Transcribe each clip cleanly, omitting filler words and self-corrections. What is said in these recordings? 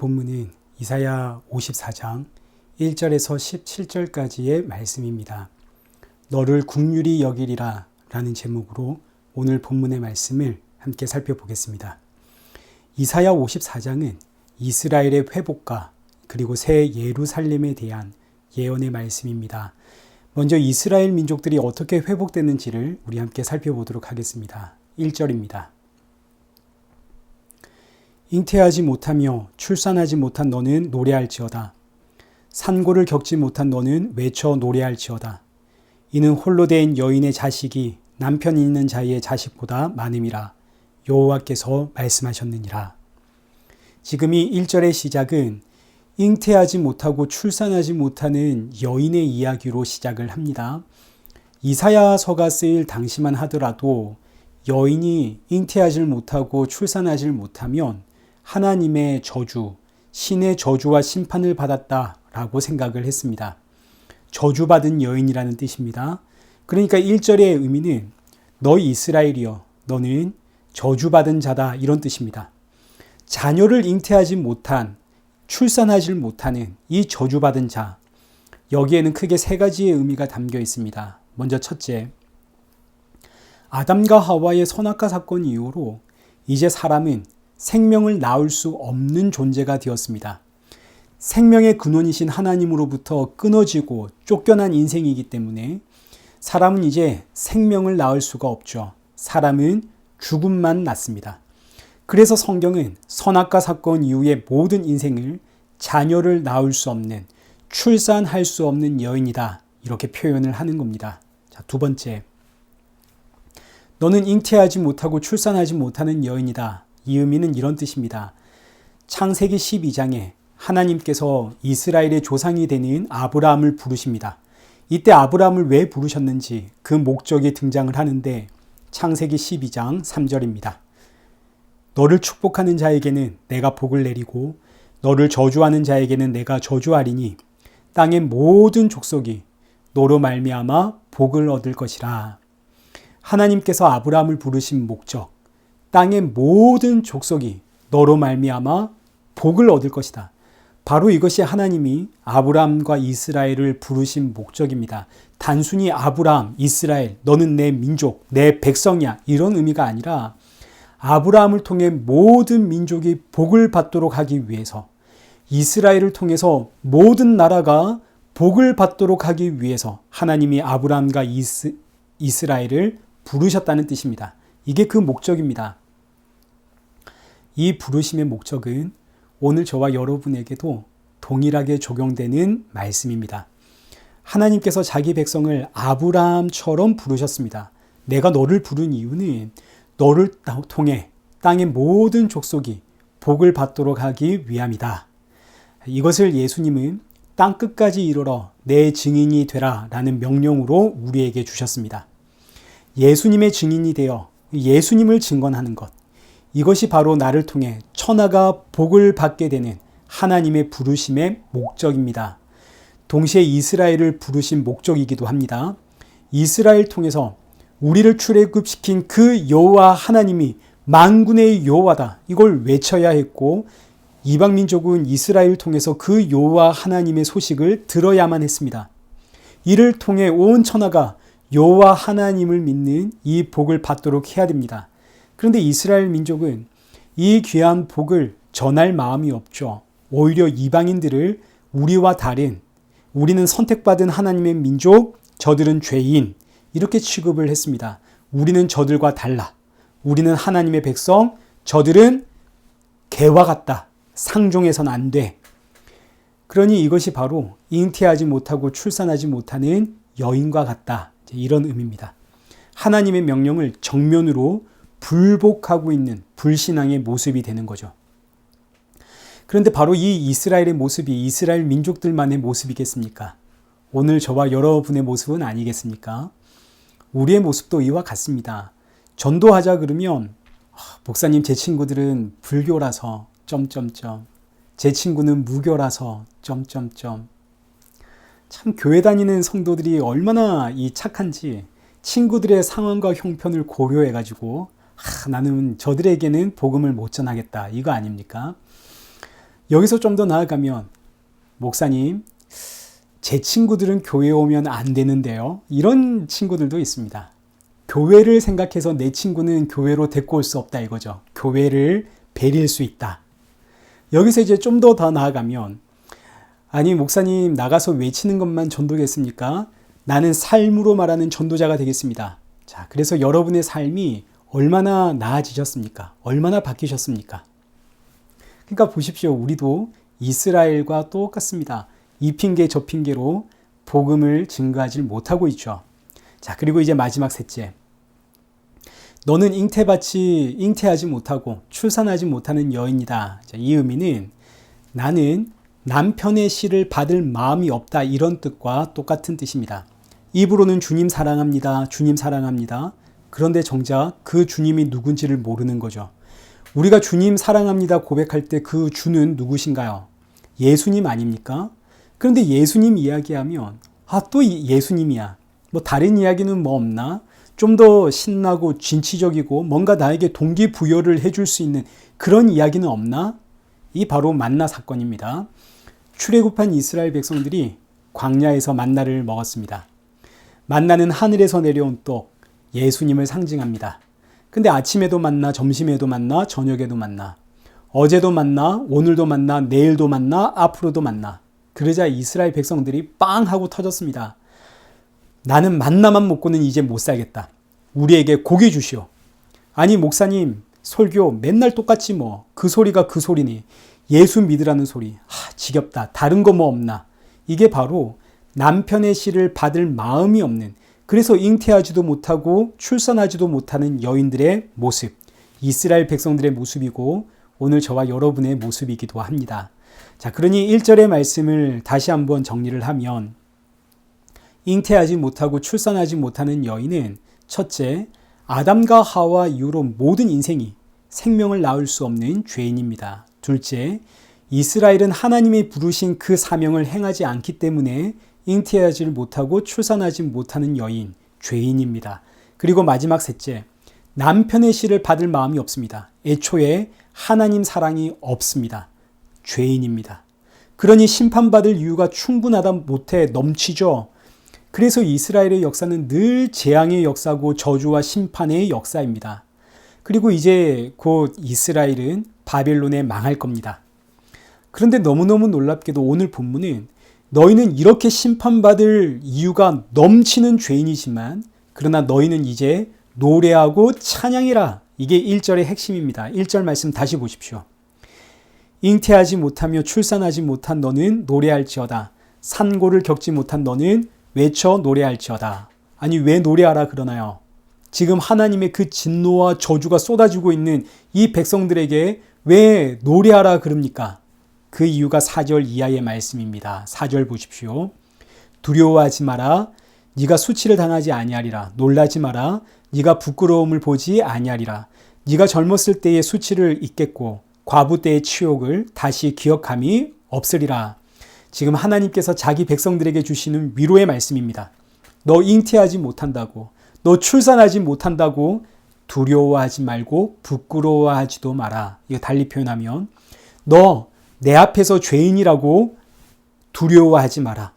본문은 이사야 54장 1절에서 17절까지의 말씀입니다. 너를 긍휼히 여기리라 라는 제목으로 오늘 본문의 말씀을 함께 살펴보겠습니다. 이사야 54장은 이스라엘의 회복과 그리고 새 예루살렘에 대한 예언의 말씀입니다. 먼저 이스라엘 민족들이 어떻게 회복되는지를 우리 함께 살펴보도록 하겠습니다. 1절입니다. 잉태하지 못하며 출산하지 못한 너는 노래할지어다. 산고를 겪지 못한 너는 외쳐 노래할지어다. 이는 홀로 된 여인의 자식이 남편 있는 자의 자식보다 많음이라 여호와께서 말씀하셨느니라. 지금 이 1절의 시작은 잉태하지 못하고 출산하지 못하는 여인의 이야기로 시작을 합니다. 이사야서가 쓰일 당시만 하더라도 여인이 잉태하지 못하고 출산하지 못하면 하나님의 저주, 신의 저주와 심판을 받았다라고 생각을 했습니다. 저주받은 여인이라는 뜻입니다. 그러니까 1절의 의미는 너희 이스라엘이여 너는 저주받은 자다 이런 뜻입니다. 자녀를 잉태하지 못한, 출산하지 못하는 이 저주받은 자, 여기에는 크게 세 가지의 의미가 담겨 있습니다. 먼저 첫째, 아담과 하와의 선악과 사건 이후로 이제 사람은 생명을 낳을 수 없는 존재가 되었습니다. 생명의 근원이신 하나님으로부터 끊어지고 쫓겨난 인생이기 때문에 사람은 이제 생명을 낳을 수가 없죠. 사람은 죽음만 낳습니다. 그래서 성경은 선악과 사건 이후의 모든 인생을 자녀를 낳을 수 없는, 출산할 수 없는 여인이다 이렇게 표현을 하는 겁니다. 자, 두 번째, 너는 잉태하지 못하고 출산하지 못하는 여인이다. 이 의미는 이런 뜻입니다. 창세기 12장에 하나님께서 이스라엘의 조상이 되는 아브라함을 부르십니다. 이때 아브라함을 왜 부르셨는지 그 목적이 등장을 하는데 창세기 12장 3절입니다. 너를 축복하는 자에게는 내가 복을 내리고 너를 저주하는 자에게는 내가 저주하리니 땅의 모든 족속이 너로 말미암아 복을 얻을 것이라. 하나님께서 아브라함을 부르신 목적, 땅의 모든 족속이 너로 말미암아 복을 얻을 것이다. 바로 이것이 하나님이 아브라함과 이스라엘을 부르신 목적입니다. 단순히 아브라함, 이스라엘, 너는 내 민족, 내 백성이야 이런 의미가 아니라 아브라함을 통해 모든 민족이 복을 받도록 하기 위해서, 이스라엘을 통해서 모든 나라가 복을 받도록 하기 위해서 하나님이 아브라함과 이스라엘을 부르셨다는 뜻입니다. 이게 그 목적입니다. 이 부르심의 목적은 오늘 저와 여러분에게도 동일하게 적용되는 말씀입니다. 하나님께서 자기 백성을 아브라함처럼 부르셨습니다. 내가 너를 부른 이유는 너를 통해 땅의 모든 족속이 복을 받도록 하기 위함이다. 이것을 예수님은 땅 끝까지 이르러 내 증인이 되라 라는 명령으로 우리에게 주셨습니다. 예수님의 증인이 되어 예수님을 증언하는 것, 이것이 바로 나를 통해 천하가 복을 받게 되는 하나님의 부르심의 목적입니다. 동시에 이스라엘을 부르신 목적이기도 합니다. 이스라엘 통해서 우리를 출애굽시킨 그 여호와 하나님이 만군의 여호와다 이걸 외쳐야 했고, 이방 민족은 이스라엘 통해서 그 여호와 하나님의 소식을 들어야만 했습니다. 이를 통해 온 천하가 여호와 하나님을 믿는 이 복을 받도록 해야 됩니다. 그런데 이스라엘 민족은 이 귀한 복을 전할 마음이 없죠. 오히려 이방인들을 우리와 다른, 우리는 선택받은 하나님의 민족, 저들은 죄인 이렇게 취급을 했습니다. 우리는 저들과 달라. 우리는 하나님의 백성, 저들은 개와 같다. 상종해서는 안 돼. 그러니 이것이 바로 잉태하지 못하고 출산하지 못하는 여인과 같다. 이런 의미입니다. 하나님의 명령을 정면으로 불복하고 있는 불신앙의 모습이 되는 거죠. 그런데 바로 이 이스라엘의 모습이 이스라엘 민족들만의 모습이겠습니까? 오늘 저와 여러분의 모습은 아니겠습니까? 우리의 모습도 이와 같습니다. 전도하자 그러면 목사님 제 친구들은 불교라서 제 친구는 무교라서 참 교회 다니는 성도들이 얼마나 이 착한지 친구들의 상황과 형편을 고려해가지고 나는 저들에게는 복음을 못 전하겠다 이거 아닙니까? 여기서 좀 더 나아가면 목사님, 제 친구들은 교회에 오면 안 되는데요. 이런 친구들도 있습니다. 교회를 생각해서 내 친구는 교회로 데리고 올 수 없다 이거죠. 교회를 베릴 수 있다. 여기서 이제 좀 더 나아가면 아니 목사님 나가서 외치는 것만 전도겠습니까? 나는 삶으로 말하는 전도자가 되겠습니다. 자, 그래서 여러분의 삶이 얼마나 나아지셨습니까? 얼마나 바뀌셨습니까? 그러니까 보십시오. 우리도 이스라엘과 똑같습니다. 이 핑계 저 핑계로 복음을 증거하지 못하고 있죠. 자, 그리고 이제 마지막 셋째. 너는 잉태하지 못하고 출산하지 못하는 여인이다. 자, 이 의미는 나는 남편의 씨를 받을 마음이 없다. 이런 뜻과 똑같은 뜻입니다. 입으로는 주님 사랑합니다. 주님 사랑합니다. 그런데 정작 그 주님이 누군지를 모르는 거죠. 우리가 주님 사랑합니다 고백할 때 그 주는 누구신가요? 예수님 아닙니까? 그런데 예수님 이야기하면 또 예수님이야. 뭐 다른 이야기는 뭐 없나? 좀 더 신나고 진취적이고 뭔가 나에게 동기부여를 해줄 수 있는 그런 이야기는 없나? 이 바로 만나 사건입니다. 출애굽한 이스라엘 백성들이 광야에서 만나를 먹었습니다. 만나는 하늘에서 내려온 떡, 예수님을 상징합니다. 근데 아침에도 만나, 점심에도 만나, 저녁에도 만나. 어제도 만나, 오늘도 만나, 내일도 만나, 앞으로도 만나. 그러자 이스라엘 백성들이 빵 하고 터졌습니다. 나는 만나만 먹고는 이제 못 살겠다. 우리에게 고기 주시오. 아니 목사님 설교 맨날 똑같지 뭐. 그 소리가 그 소리니. 예수 믿으라는 소리. 지겹다. 다른 거 뭐 없나. 이게 바로 남편의 씨를 받을 마음이 없는, 그래서 잉태하지도 못하고 출산하지도 못하는 여인들의 모습, 이스라엘 백성들의 모습이고 오늘 저와 여러분의 모습이기도 합니다. 자, 그러니 1절의 말씀을 다시 한번 정리를 하면 잉태하지 못하고 출산하지 못하는 여인은 첫째, 아담과 하와 이후로 모든 인생이 생명을 낳을 수 없는 죄인입니다. 둘째, 이스라엘은 하나님이 부르신 그 사명을 행하지 않기 때문에 잉태하지 못하고 출산하지 못하는 여인, 죄인입니다. 그리고 마지막 셋째, 남편의 씨를 받을 마음이 없습니다. 애초에 하나님 사랑이 없습니다. 죄인입니다. 그러니 심판받을 이유가 충분하다 못해 넘치죠. 그래서 이스라엘의 역사는 늘 재앙의 역사고 저주와 심판의 역사입니다. 그리고 이제 곧 이스라엘은 바벨론에 망할 겁니다. 그런데 너무너무 놀랍게도 오늘 본문은 너희는 이렇게 심판받을 이유가 넘치는 죄인이지만 그러나 너희는 이제 노래하고 찬양해라. 이게 1절의 핵심입니다. 1절 말씀 다시 보십시오. 잉태하지 못하며 출산하지 못한 너는 노래할지어다. 산고를 겪지 못한 너는 외쳐 노래할지어다. 아니 왜 노래하라 그러나요? 지금 하나님의 그 진노와 저주가 쏟아지고 있는 이 백성들에게 왜 노래하라 그럽니까? 그 이유가 4절 이하의 말씀입니다. 4절 보십시오. 두려워하지 마라. 네가 수치를 당하지 아니하리라. 놀라지 마라. 네가 부끄러움을 보지 아니하리라. 네가 젊었을 때의 수치를 잊겠고 과부 때의 치욕을 다시 기억함이 없으리라. 지금 하나님께서 자기 백성들에게 주시는 위로의 말씀입니다. 너 잉태하지 못한다고, 너 출산하지 못한다고 두려워하지 말고 부끄러워하지도 마라. 이거 달리 표현하면 너 내 앞에서 죄인이라고 두려워하지 마라.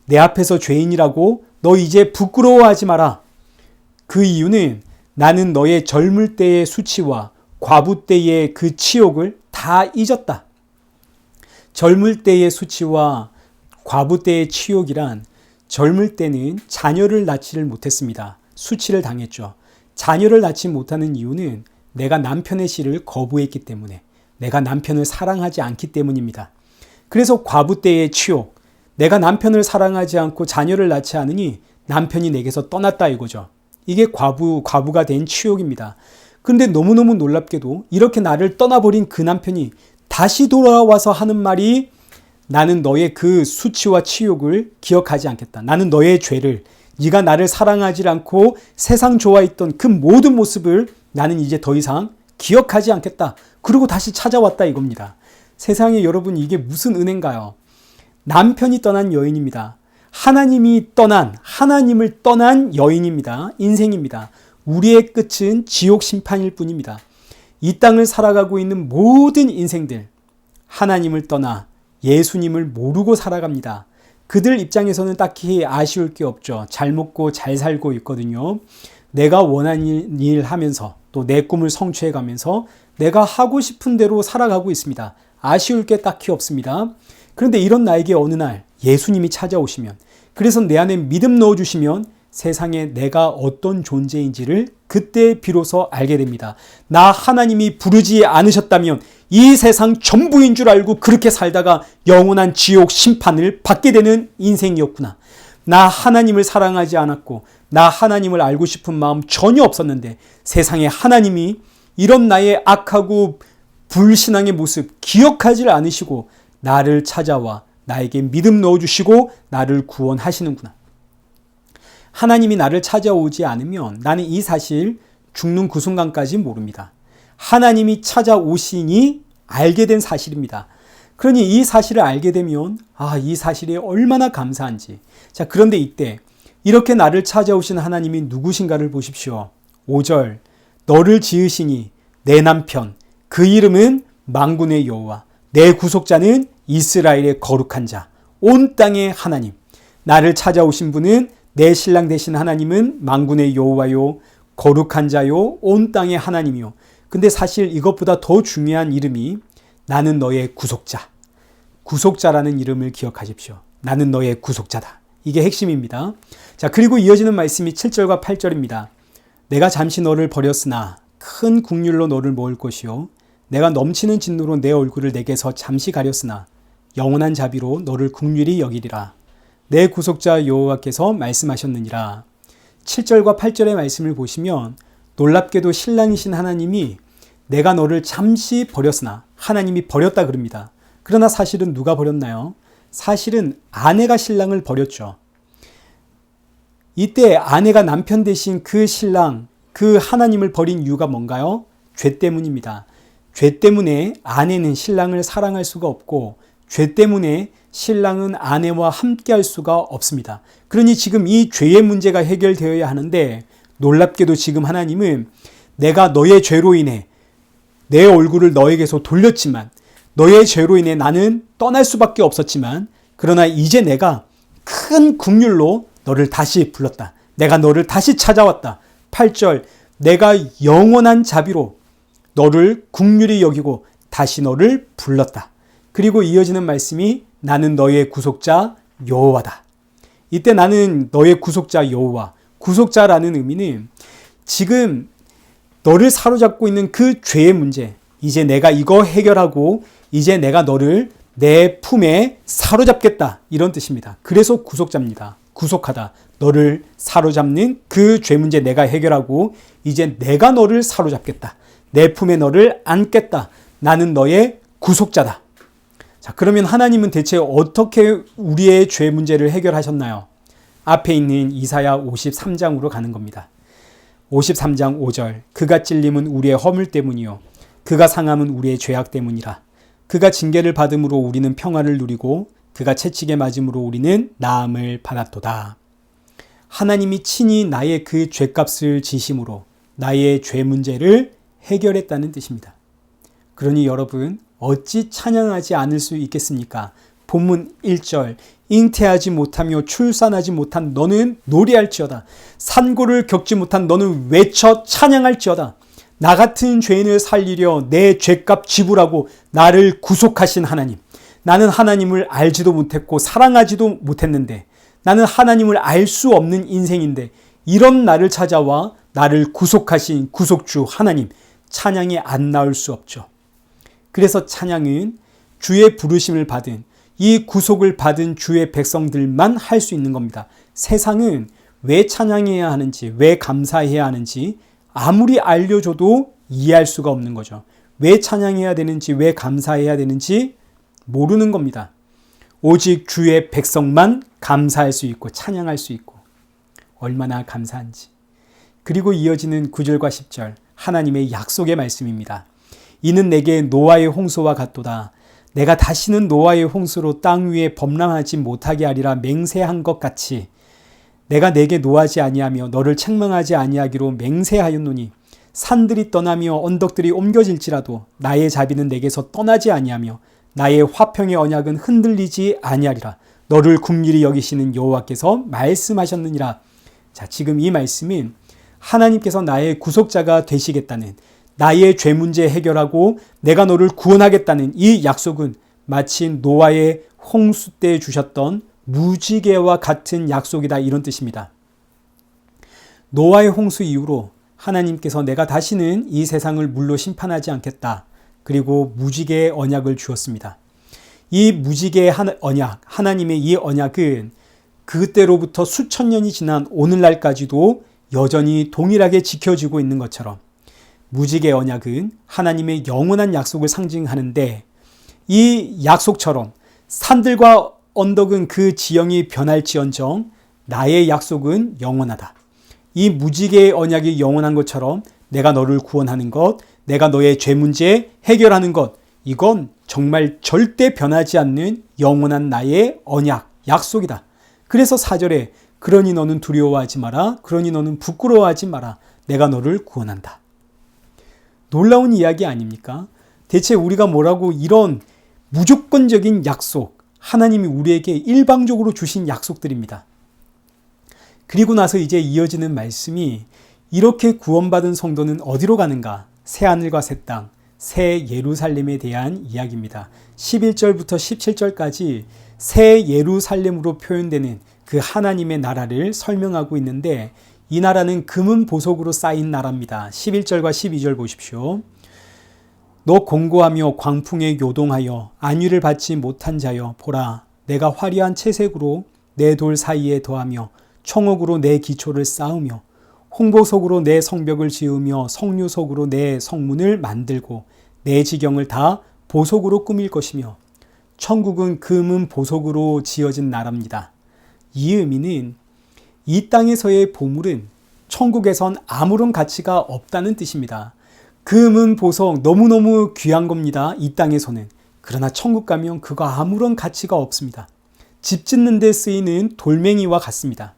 내 앞에서 죄인이라고 너 이제 부끄러워하지 마라. 그 이유는 나는 너의 젊을 때의 수치와 과부 때의 그 치욕을 다 잊었다. 젊을 때의 수치와 과부 때의 치욕이란 젊을 때는 자녀를 낳지를 못했습니다. 수치를 당했죠. 자녀를 낳지 못하는 이유는 내가 남편의 씨를 거부했기 때문에, 내가 남편을 사랑하지 않기 때문입니다. 그래서 과부 때의 치욕, 내가 남편을 사랑하지 않고 자녀를 낳지 않으니 남편이 내게서 떠났다 이거죠. 이게 과부가 된 치욕입니다. 그런데 너무너무 놀랍게도 이렇게 나를 떠나버린 그 남편이 다시 돌아와서 하는 말이 나는 너의 그 수치와 치욕을 기억하지 않겠다. 나는 너의 죄를, 네가 나를 사랑하지 않고 세상 좋아했던 그 모든 모습을 나는 이제 더 이상 기억하지 않겠다. 그리고 다시 찾아왔다 이겁니다. 세상에 여러분 이게 무슨 은혜인가요? 남편이 떠난 여인입니다. 하나님을 떠난 여인입니다. 인생입니다. 우리의 끝은 지옥 심판일 뿐입니다. 이 땅을 살아가고 있는 모든 인생들, 하나님을 떠나 예수님을 모르고 살아갑니다. 그들 입장에서는 딱히 아쉬울 게 없죠. 잘 먹고 잘 살고 있거든요. 내가 원하는 일 하면서 또 내 꿈을 성취해 가면서 내가 하고 싶은 대로 살아가고 있습니다. 아쉬울 게 딱히 없습니다. 그런데 이런 나에게 어느 날 예수님이 찾아오시면, 그래서 내 안에 믿음 넣어주시면 세상에 내가 어떤 존재인지를 그때 비로소 알게 됩니다. 나 하나님이 부르지 않으셨다면 이 세상 전부인 줄 알고 그렇게 살다가 영원한 지옥 심판을 받게 되는 인생이었구나. 나 하나님을 사랑하지 않았고 나 하나님을 알고 싶은 마음 전혀 없었는데 세상에 하나님이 이런 나의 악하고 불신앙의 모습 기억하지 않으시고 나를 찾아와 나에게 믿음 넣어주시고 나를 구원하시는구나. 하나님이 나를 찾아오지 않으면 나는 이 사실 죽는 그 순간까지 모릅니다. 하나님이 찾아오시니 알게 된 사실입니다. 그러니 이 사실을 알게 되면 이 사실이 얼마나 감사한지. 자, 그런데 이때 이렇게 나를 찾아오신 하나님이 누구신가를 보십시오. 5절, 너를 지으시니 내 남편, 그 이름은 만군의 여호와, 내 구속자는 이스라엘의 거룩한 자, 온 땅의 하나님. 나를 찾아오신 분은 내 신랑 되신 하나님은 만군의 여호와요, 거룩한 자요, 온 땅의 하나님이요. 근데 사실 이것보다 더 중요한 이름이 나는 너의 구속자. 구속자라는 이름을 기억하십시오. 나는 너의 구속자다. 이게 핵심입니다. 자, 그리고 이어지는 말씀이 7절과 8절입니다. 내가 잠시 너를 버렸으나 큰 국률로 너를 모을 것이요. 내가 넘치는 진노로 내 얼굴을 내게서 잠시 가렸으나 영원한 자비로 너를 국률이 여기리라. 내 구속자 여호와께서 말씀하셨느니라. 7절과 8절의 말씀을 보시면 놀랍게도 신랑이신 하나님이 내가 너를 잠시 버렸으나, 하나님이 버렸다 그럽니다. 그러나 사실은 누가 버렸나요? 사실은 아내가 신랑을 버렸죠. 이때 아내가 남편 대신 그 신랑, 그 하나님을 버린 이유가 뭔가요? 죄 때문입니다. 죄 때문에 아내는 신랑을 사랑할 수가 없고 죄 때문에 신랑은 아내와 함께 할 수가 없습니다. 그러니 지금 이 죄의 문제가 해결되어야 하는데 놀랍게도 지금 하나님은 내가 너의 죄로 인해 내 얼굴을 너에게서 돌렸지만, 너의 죄로 인해 나는 떠날 수밖에 없었지만, 그러나 이제 내가 큰 긍휼로 너를 다시 불렀다. 내가 너를 다시 찾아왔다. 8절, 내가 영원한 자비로 너를 긍휼히 여기고 다시 너를 불렀다. 그리고 이어지는 말씀이 나는 너의 구속자 여호와다. 이때 나는 너의 구속자 여호와, 구속자라는 의미는 지금 너를 사로잡고 있는 그 죄의 문제, 이제 내가 이거 해결하고 이제 내가 너를 내 품에 사로잡겠다, 이런 뜻입니다. 그래서 구속자입니다. 구속하다. 너를 사로잡는 그 죄 문제 내가 해결하고 이제 내가 너를 사로잡겠다. 내 품에 너를 안겠다. 나는 너의 구속자다. 자, 그러면 하나님은 대체 어떻게 우리의 죄 문제를 해결하셨나요? 앞에 있는 이사야 53장으로 가는 겁니다. 53장 5절, 그가 찔림은 우리의 허물 때문이요 그가 상함은 우리의 죄악 때문이라. 그가 징계를 받음으로 우리는 평화를 누리고 그가 채찍에 맞음으로 우리는 나음을 받았도다. 하나님이 친히 나의 그 죄값을 지심으로 나의 죄 문제를 해결했다는 뜻입니다. 그러니 여러분, 어찌 찬양하지 않을 수 있겠습니까? 본문 1절, 잉태하지 못하며 출산하지 못한 너는 노래할지어다. 산고를 겪지 못한 너는 외쳐 찬양할지어다. 나 같은 죄인을 살리려 내 죄값 지불하고 나를 구속하신 하나님. 나는 하나님을 알지도 못했고 사랑하지도 못했는데, 나는 하나님을 알 수 없는 인생인데 이런 나를 찾아와 나를 구속하신 구속주 하나님, 찬양이 안 나올 수 없죠. 그래서 찬양은 주의 부르심을 받은, 이 구속을 받은 주의 백성들만 할 수 있는 겁니다. 세상은 왜 찬양해야 하는지, 왜 감사해야 하는지 아무리 알려줘도 이해할 수가 없는 거죠. 왜 찬양해야 되는지, 왜 감사해야 되는지 모르는 겁니다. 오직 주의 백성만 감사할 수 있고 찬양할 수 있고 얼마나 감사한지. 그리고 이어지는 9절과 10절, 하나님의 약속의 말씀입니다. 이는 내게 노아의 홍수와 같도다. 내가 다시는 노아의 홍수로 땅 위에 범람하지 못하게 하리라 맹세한 것 같이 내가 내게 노하지 아니하며 너를 책망하지 아니하기로 맹세하였노니 산들이 떠나며 언덕들이 옮겨질지라도 나의 자비는 내게서 떠나지 아니하며 나의 화평의 언약은 흔들리지 아니하리라. 너를 긍휼히 여기시는 여호와께서 말씀하셨느니라. 자, 지금 이 말씀은 하나님께서 나의 구속자가 되시겠다는, 나의 죄 문제 해결하고 내가 너를 구원하겠다는 이 약속은 마치 노아의 홍수 때 주셨던 무지개와 같은 약속이다, 이런 뜻입니다. 노아의 홍수 이후로 하나님께서 내가 다시는 이 세상을 물로 심판하지 않겠다. 그리고 무지개의 언약을 주었습니다. 이 무지개의 언약, 하나님의 이 언약은 그때로부터 수천 년이 지난 오늘날까지도 여전히 동일하게 지켜지고 있는 것처럼 무지개 언약은 하나님의 영원한 약속을 상징하는데, 이 약속처럼 산들과 언덕은 그 지형이 변할지언정 나의 약속은 영원하다. 이 무지개의 언약이 영원한 것처럼 내가 너를 구원하는 것, 내가 너의 죄 문제 해결하는 것, 이건 정말 절대 변하지 않는 영원한 나의 언약, 약속이다. 그래서 4절에 그러니 너는 두려워하지 마라. 그러니 너는 부끄러워하지 마라. 내가 너를 구원한다. 놀라운 이야기 아닙니까? 대체 우리가 뭐라고 이런 무조건적인 약속, 하나님이 우리에게 일방적으로 주신 약속들입니다. 그리고 나서 이제 이어지는 말씀이 이렇게 구원받은 성도는 어디로 가는가? 새하늘과 새 땅, 새 예루살렘에 대한 이야기입니다. 11절부터 17절까지 새 예루살렘으로 표현되는 그 하나님의 나라를 설명하고 있는데, 이 나라는 금은 보석으로 쌓인 나라입니다. 11절과 12절 보십시오. 너 공고하며 광풍에 요동하여 안위를 받지 못한 자여, 보라, 내가 화려한 채색으로 내 돌 사이에 더하며 청옥으로 내 기초를 쌓으며 홍보석으로 내 성벽을 지으며 석류석으로 내 성문을 만들고 내 지경을 다 보석으로 꾸밀 것이며, 천국은 금은 보석으로 지어진 나라입니다. 이 의미는 이 땅에서의 보물은 천국에선 아무런 가치가 없다는 뜻입니다. 금은 보석 너무너무 귀한 겁니다, 이 땅에서는. 그러나 천국 가면 그거 아무런 가치가 없습니다. 집 짓는 데 쓰이는 돌멩이와 같습니다.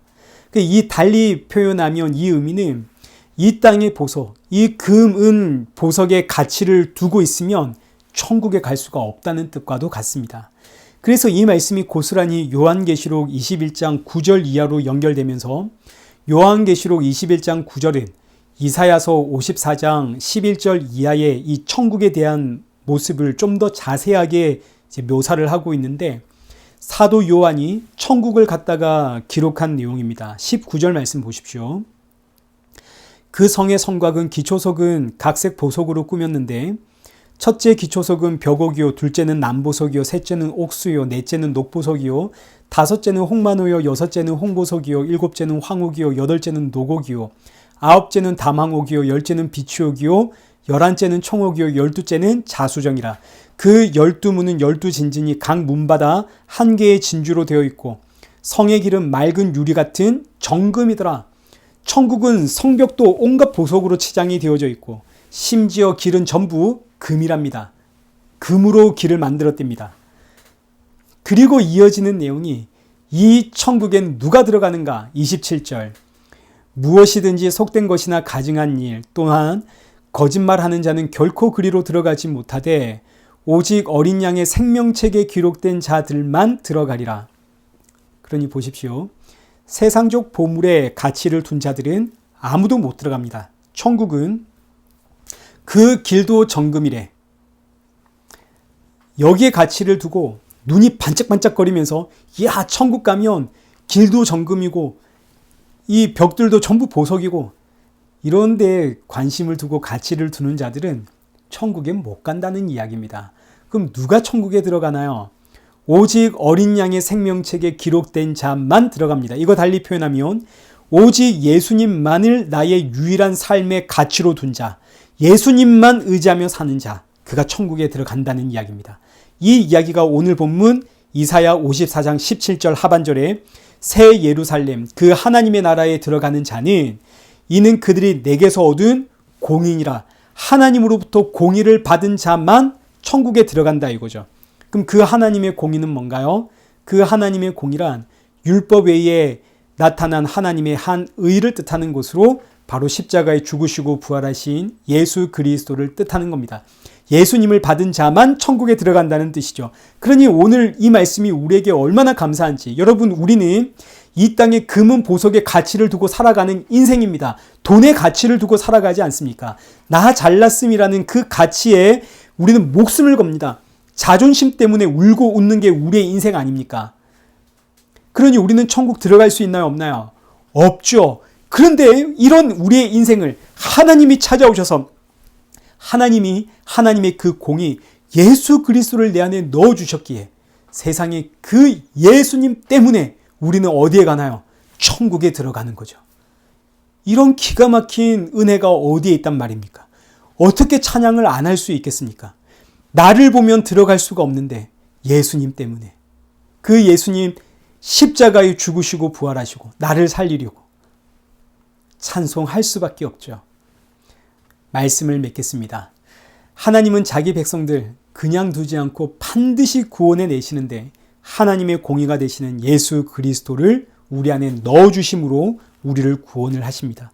이 달리 표현하면 이 의미는 이 땅의 보석, 이 금은 보석의 가치를 두고 있으면 천국에 갈 수가 없다는 뜻과도 같습니다. 그래서 이 말씀이 고스란히 요한계시록 21장 9절 이하로 연결되면서, 요한계시록 21장 9절은 이사야서 54장 11절 이하의 이 천국에 대한 모습을 좀 더 자세하게 묘사를 하고 있는데, 사도 요한이 천국을 갖다가 기록한 내용입니다. 19절 말씀 보십시오. 그 성의 성곽은 기초석은 각색 보석으로 꾸몄는데, 첫째 기초석은 벽옥이요, 둘째는 남보석이요, 셋째는 옥수요, 넷째는 녹보석이요, 다섯째는 홍만호요, 여섯째는 홍보석이요, 일곱째는 황옥이요, 여덟째는 녹옥이요, 아홉째는 담황옥이요, 열째는 비추옥이요, 열한째는 청옥이요, 열두째는 자수정이라. 그 12문은 12진진이 각 문마다 한 개의 진주로 되어 있고, 성의 길은 맑은 유리 같은 정금이더라. 천국은 성벽도 온갖 보석으로 치장이 되어져 있고, 심지어 길은 전부 금이랍니다. 금으로 길을 만들었답니다. 그리고 이어지는 내용이, 이 천국엔 누가 들어가는가? 27절. 무엇이든지 속된 것이나 가증한 일, 또한 거짓말하는 자는 결코 그리로 들어가지 못하되 오직 어린 양의 생명책에 기록된 자들만 들어가리라. 그러니 보십시오. 세상적 보물에 가치를 둔 자들은 아무도 못 들어갑니다. 천국은 그 길도 정금이래. 여기에 가치를 두고 눈이 반짝반짝거리면서, 야, 천국 가면 길도 정금이고 이 벽들도 전부 보석이고, 이런 데 관심을 두고 가치를 두는 자들은 천국에 못 간다는 이야기입니다. 그럼 누가 천국에 들어가나요? 오직 어린 양의 생명책에 기록된 자만 들어갑니다. 이거 달리 표현하면 오직 예수님만을 나의 유일한 삶의 가치로 둔 자, 예수님만 의지하며 사는 자, 그가 천국에 들어간다는 이야기입니다. 이 이야기가 오늘 본문 이사야 54장 17절 하반절에 새 예루살렘, 그 하나님의 나라에 들어가는 자는 이는 그들이 내게서 얻은 공의니라. 하나님으로부터 공의를 받은 자만 천국에 들어간다 이거죠. 그럼 그 하나님의 공의는 뭔가요? 그 하나님의 공의란 율법 외에 나타난 하나님의 한 의를 뜻하는 것으로 바로 십자가에 죽으시고 부활하신 예수 그리스도를 뜻하는 겁니다. 예수님을 받은 자만 천국에 들어간다는 뜻이죠. 그러니 오늘 이 말씀이 우리에게 얼마나 감사한지. 여러분, 우리는 이 땅에 금은 보석의 가치를 두고 살아가는 인생입니다. 돈의 가치를 두고 살아가지 않습니까? 나 잘났음이라는 그 가치에 우리는 목숨을 겁니다. 자존심 때문에 울고 웃는 게 우리의 인생 아닙니까? 그러니 우리는 천국 들어갈 수 있나요, 없나요? 없죠. 그런데 이런 우리의 인생을 하나님이 찾아오셔서 하나님의 그 공이 예수 그리스도를 내 안에 넣어주셨기에 세상에 그 예수님 때문에 우리는 어디에 가나요? 천국에 들어가는 거죠. 이런 기가 막힌 은혜가 어디에 있단 말입니까? 어떻게 찬양을 안 할 수 있겠습니까? 나를 보면 들어갈 수가 없는데 예수님 때문에, 그 예수님 십자가에 죽으시고 부활하시고 나를 살리려고 찬송할 수밖에 없죠. 말씀을 맺겠습니다. 하나님은 자기 백성들 그냥 두지 않고 반드시 구원해 내시는데 하나님의 공의가 되시는 예수 그리스도를 우리 안에 넣어주심으로 우리를 구원을 하십니다.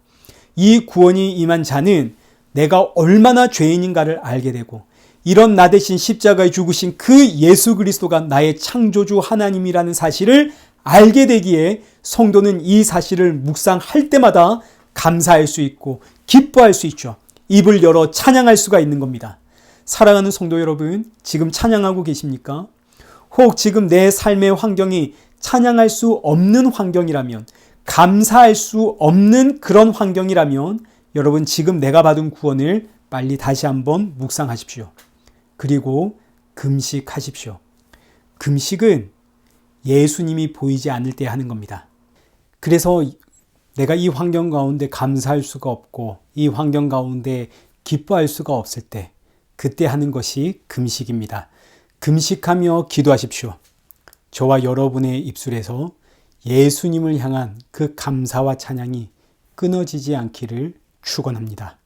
이 구원이 임한 자는 내가 얼마나 죄인인가를 알게 되고, 이런 나 대신 십자가에 죽으신 그 예수 그리스도가 나의 창조주 하나님이라는 사실을 알게 되기에 성도는 이 사실을 묵상할 때마다 감사할 수 있고 기뻐할 수 있죠. 입을 열어 찬양할 수가 있는 겁니다. 사랑하는 성도 여러분, 지금 찬양하고 계십니까? 혹 지금 내 삶의 환경이 찬양할 수 없는 환경이라면, 감사할 수 없는 그런 환경이라면 여러분, 지금 내가 받은 구원을 빨리 다시 한번 묵상하십시오. 그리고 금식하십시오. 금식은 예수님이 보이지 않을 때 하는 겁니다. 그래서 내가 이 환경 가운데 감사할 수가 없고 이 환경 가운데 기뻐할 수가 없을 때, 그때 하는 것이 금식입니다. 금식하며 기도하십시오. 저와 여러분의 입술에서 예수님을 향한 그 감사와 찬양이 끊어지지 않기를 축원합니다.